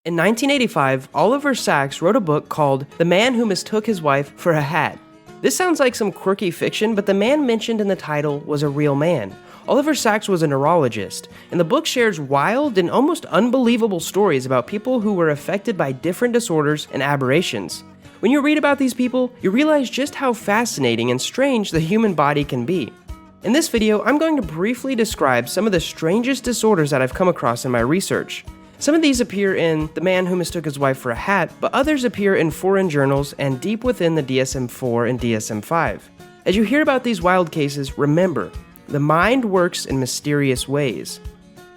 In 1985, Oliver Sacks wrote a book called The Man Who Mistook His Wife for a Hat. This sounds like some quirky fiction, but the man mentioned in the title was a real man. Oliver Sacks was a neurologist, and the book shares wild and almost unbelievable stories about people who were affected by different disorders and aberrations. When you read about these people, you realize just how fascinating and strange the human body can be. In this video, I'm going to briefly describe some of the strangest disorders that I've come across in my research. Some of these appear in The Man Who Mistook His Wife for a Hat, but others appear in foreign journals and deep within the DSM-4 and DSM-5. As you hear about these wild cases, remember, the mind works in mysterious ways.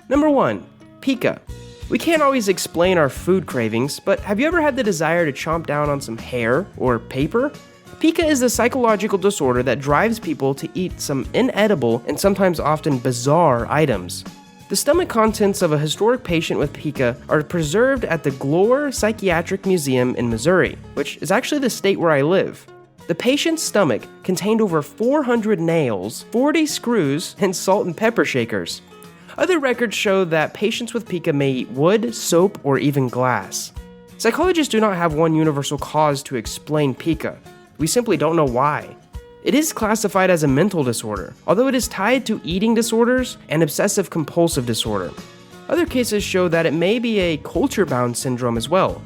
Number 1. PICA. We can't always explain our food cravings, but have you ever had the desire to chomp down on some hair or paper? PICA is the psychological disorder that drives people to eat some inedible and sometimes often bizarre items. The stomach contents of a historic patient with PICA are preserved at the Glore Psychiatric Museum in Missouri, which is actually the state where I live. The patient's stomach contained over 400 nails, 40 screws, and salt and pepper shakers. Other records show that patients with PICA may eat wood, soap, or even glass. Psychologists do not have one universal cause to explain PICA. We simply don't know why. It is classified as a mental disorder, although it is tied to eating disorders and obsessive-compulsive disorder. Other cases show that it may be a culture-bound syndrome as well.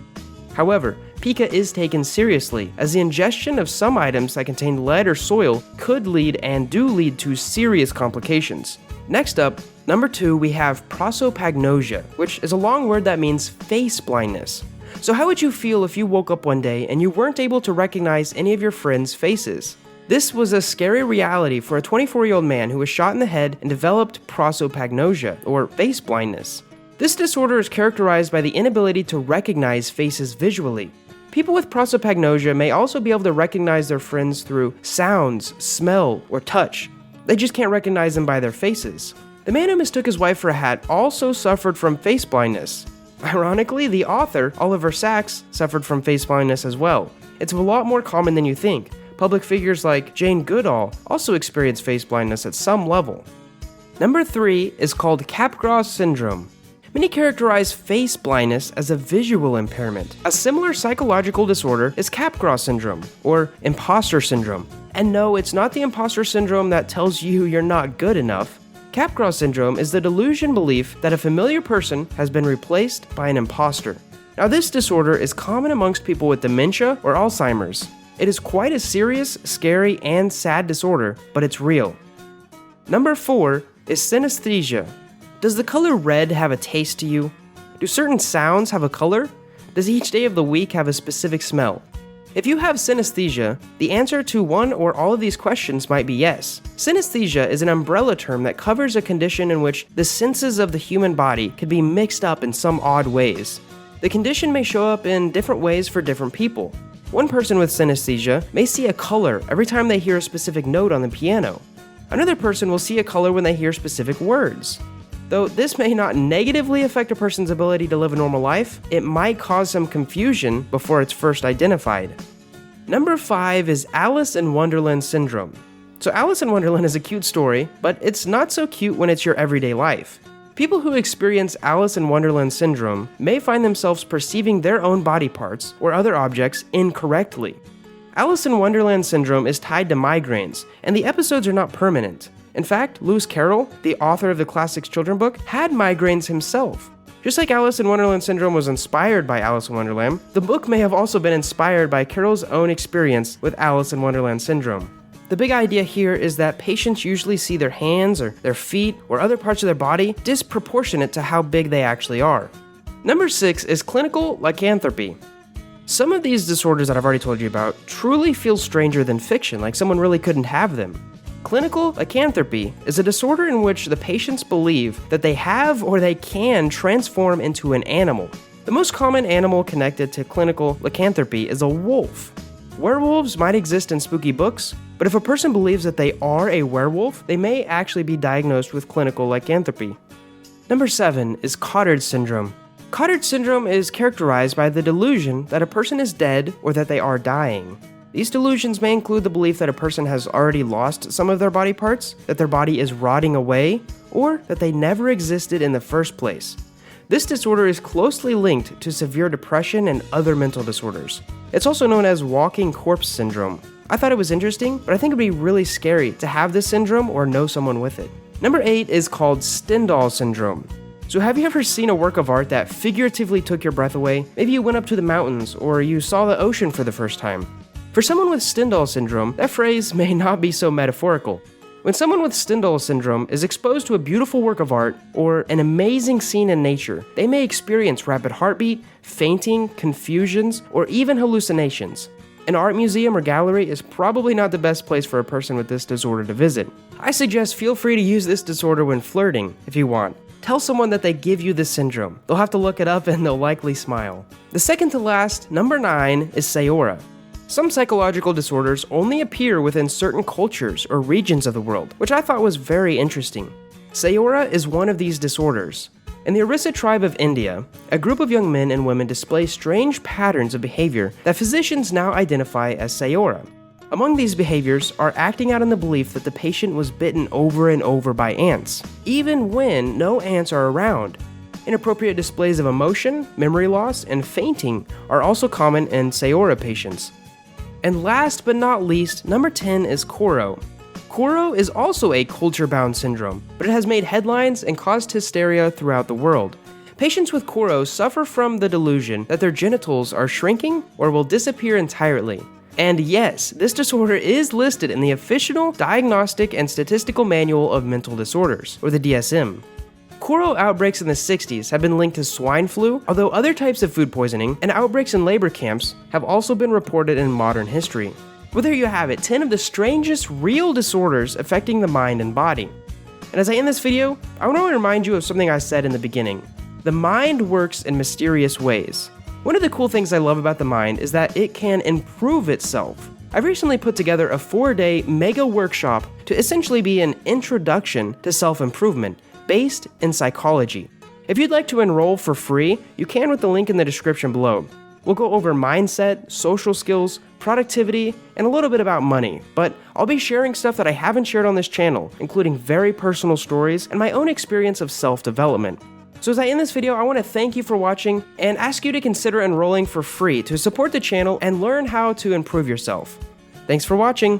However, PICA is taken seriously, as the ingestion of some items that contain lead or soil could lead and do lead to serious complications. Next up, number 2, we have prosopagnosia, which is a long word that means face blindness. So how would you feel if you woke up one day and you weren't able to recognize any of your friends' faces? This was a scary reality for a 24-year-old man who was shot in the head and developed prosopagnosia, or face blindness. This disorder is characterized by the inability to recognize faces visually. People with prosopagnosia may also be able to recognize their friends through sounds, smell, or touch. They just can't recognize them by their faces. The man who mistook his wife for a hat also suffered from face blindness. Ironically, the author, Oliver Sacks, suffered from face blindness as well. It's a lot more common than you think. Public figures like Jane Goodall also experience face blindness at some level. Number 3 is called CAPGRAS syndrome. Many characterize face blindness as a visual impairment. A similar psychological disorder is CAPGRAS syndrome, or imposter syndrome. And no, it's not the imposter syndrome that tells you you're not good enough. CAPGRAS syndrome is the delusion belief that a familiar person has been replaced by an imposter. Now, this disorder is common amongst people with dementia or Alzheimer's. It is quite a serious, scary, and sad disorder, but it's real. Number 4 is synesthesia. Does the color red have a taste to you? Do certain sounds have a color? Does each day of the week have a specific smell? If you have synesthesia, the answer to one or all of these questions might be yes. Synesthesia is an umbrella term that covers a condition in which the senses of the human body could be mixed up in some odd ways. The condition may show up in different ways for different people. One person with synesthesia may see a color every time they hear a specific note on the piano. Another person will see a color when they hear specific words. Though this may not negatively affect a person's ability to live a normal life, it might cause some confusion before it's first identified. Number 5 is Alice in Wonderland syndrome. So Alice in Wonderland is a cute story, but it's not so cute when it's your everyday life. People who experience Alice in Wonderland syndrome may find themselves perceiving their own body parts or other objects incorrectly. Alice in Wonderland syndrome is tied to migraines, and the episodes are not permanent. In fact, Lewis Carroll, the author of the classic children's book, had migraines himself. Just like Alice in Wonderland syndrome was inspired by Alice in Wonderland, the book may have also been inspired by Carroll's own experience with Alice in Wonderland syndrome. The big idea here is that patients usually see their hands or their feet or other parts of their body disproportionate to how big they actually are. Number 6 is clinical lycanthropy. Some of these disorders that I've already told you about truly feel stranger than fiction, like someone really couldn't have them. Clinical lycanthropy is a disorder in which the patients believe that they have or they can transform into an animal. The most common animal connected to clinical lycanthropy is a wolf. Werewolves might exist in spooky books, but if a person believes that they are a werewolf, they may actually be diagnosed with clinical lycanthropy. Number 7 is COTARD'S syndrome. COTARD'S syndrome is characterized by the delusion that a person is dead or that they are dying. These delusions may include the belief that a person has already lost some of their body parts, that their body is rotting away, or that they never existed in the first place. This disorder is closely linked to severe depression and other mental disorders. It's also known as walking corpse syndrome. I thought it was interesting, but I think it'd be really scary to have this syndrome or know someone with it. Number 8 is called STENDHAL syndrome. So have you ever seen a work of art that figuratively took your breath away? Maybe you went up to the mountains, or you saw the ocean for the first time. For someone with STENDHAL syndrome, that phrase may not be so metaphorical. When someone with STENDHAL syndrome is exposed to a beautiful work of art or an amazing scene in nature, they may experience rapid heartbeat, fainting, confusions, or even hallucinations. An art museum or gallery is probably not the best place for a person with this disorder to visit. I suggest feel free to use this disorder when flirting, if you want. Tell someone that they give you this syndrome. They'll have to look it up and they'll likely smile. The second to last, number 9, is SAORA. Some psychological disorders only appear within certain cultures or regions of the world, which I thought was very interesting. SAORA is one of these disorders. In the Orissa tribe of India, a group of young men and women display strange patterns of behavior that physicians now identify as SAORA. Among these behaviors are acting out in the belief that the patient was bitten over and over by ants, even when no ants are around. Inappropriate displays of emotion, memory loss, and fainting are also common in SAORA patients. And last but not least, number 10 is KORO. KORO is also a culture-bound syndrome, but it has made headlines and caused hysteria throughout the world. Patients with KORO suffer from the delusion that their genitals are shrinking or will disappear entirely. And yes, this disorder is listed in the official Diagnostic and Statistical Manual of Mental Disorders, or the DSM. KORO outbreaks in the 60s have been linked to swine flu, although other types of food poisoning and outbreaks in labor camps have also been reported in modern history. Well, there you have it, 10 of the strangest real disorders affecting the mind and body. And as I end this video, I want to remind you of something I said in the beginning. The mind works in mysterious ways. One of the cool things I love about the mind is that it can improve itself. I've recently put together a 4-day mega workshop to essentially be an introduction to self-improvement based in psychology. If you'd like to enroll for free, you can with the link in the description below. We'll go over mindset, social skills, productivity, and a little bit about money, but I'll be sharing stuff that I haven't shared on this channel, including very personal stories and my own experience of self-development. So as I end this video, I want to thank you for watching and ask you to consider enrolling for free to support the channel and learn how to improve yourself. Thanks for watching.